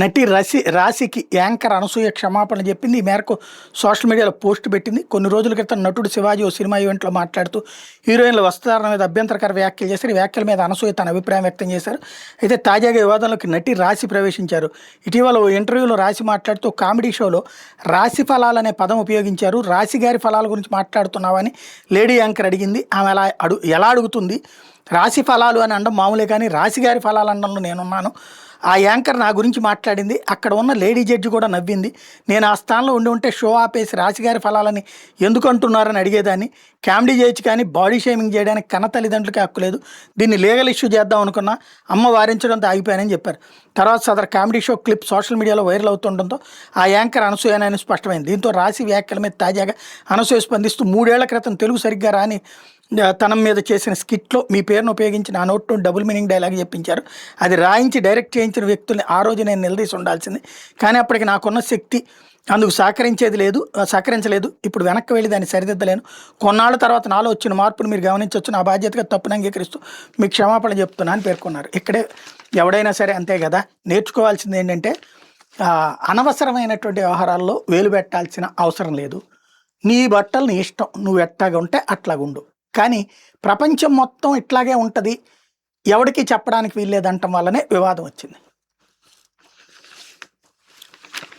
నటి రాశికి యాంకర్ అనసూయ క్షమాపణ చెప్పింది. ఈ మేరకు సోషల్ మీడియాలో పోస్ట్ పెట్టింది. కొన్ని రోజుల క్రితం నటుడు శివాజీ ఓ సినిమా ఈవెంట్లో మాట్లాడుతూ హీరోయిన్ల వస్త్రధారణ మీద అభ్యంతరకర వ్యాఖ్యలు చేశారు. ఈ వ్యాఖ్యల మీద అనసూయ తన అభిప్రాయం వ్యక్తం చేశారు. అయితే తాజాగా వివాదంలోకి నటి రాశి ప్రవేశించారు. ఇటీవల ఓ ఇంటర్వ్యూలో రాశి మాట్లాడుతూ కామెడీ షోలో రాశి ఫలాలు అనే పదం ఉపయోగించారు. రాశి గారి ఫలాల గురించి మాట్లాడుతున్నావని లేడీ యాంకర్ అడిగింది. ఆమె ఎలా అడుగుతుంది? రాశి ఫలాలు అని అనడం మామూలే, కానీ రాశిగారి ఫలాలు అనడంలో నేనున్నాను. ఆ యాంకర్ నా గురించి మాట్లాడింది. అక్కడ ఉన్న లేడీ జడ్జి కూడా నవ్వింది. నేను ఆ స్థానంలో ఉంటే షో ఆపేసి రాశిగారి ఫలాలని ఎందుకు అంటున్నారని అడిగేదాన్ని. కామెడీ చేయొచ్చు కానీ బాడీ షేమింగ్ చేయడానికి కన్న తల్లిదండ్రులకి హక్కు లేదు. దీన్ని లీగల్ ఇష్యూ చేద్దాం అనుకున్నా, అమ్మ వారించడంతో ఆగిపోయానని చెప్పారు. తర్వాత సదరు కామెడీ షో క్లిప్ సోషల్ మీడియాలో వైరల్ అవుతుండడంతో ఆ యాంకర్ అనసూయనని స్పష్టమైంది. దీంతో రాశి వ్యాఖ్యల మీద తాజాగా అనసూయ స్పందిస్తూ 3 ఏళ్ల క్రితం తెలుగు సరిగ్గా రాని తనం మీద చేసిన స్కిట్లో మీ పేరును ఉపయోగించి నా నోట్ డబుల్ మీనింగ్ డైలాగ్ చెప్పించారు. అది రాయించి డైరెక్ట్ చేయించిన వ్యక్తుల్ని ఆ రోజు నేను నిలదీసి ఉండాల్సింది. కానీ అప్పటికి నాకున్న శక్తి అందుకు సహకరించలేదు. ఇప్పుడు వెనక్కి వెళ్ళి దాన్ని సరిదిద్దలేను. కొన్నాళ్ళ తర్వాత నాలో వచ్చిన మార్పును మీరు గమనించవచ్చు. నా బాధ్యతగా తప్పును అంగీకరిస్తూ మీకు క్షమాపణ చెప్తున్నా అని పేర్కొన్నారు. ఇక్కడే ఎవడైనా సరే అంతే కదా, నేర్చుకోవాల్సింది ఏంటంటే అనవసరమైనటువంటి వ్యవహారాల్లో వేలు పెట్టాల్సిన అవసరం లేదు. నీ బట్టలు నీ ఇష్టం, నువ్వు ఎట్లాగా ఉంటే అట్లాగుండు. కానీ ప్రపంచం మొత్తం ఇట్లాగే ఉంటుంది, ఎవరికి చెప్పడానికి వీల్లేదంటం వల్లనే వివాదం వచ్చింది.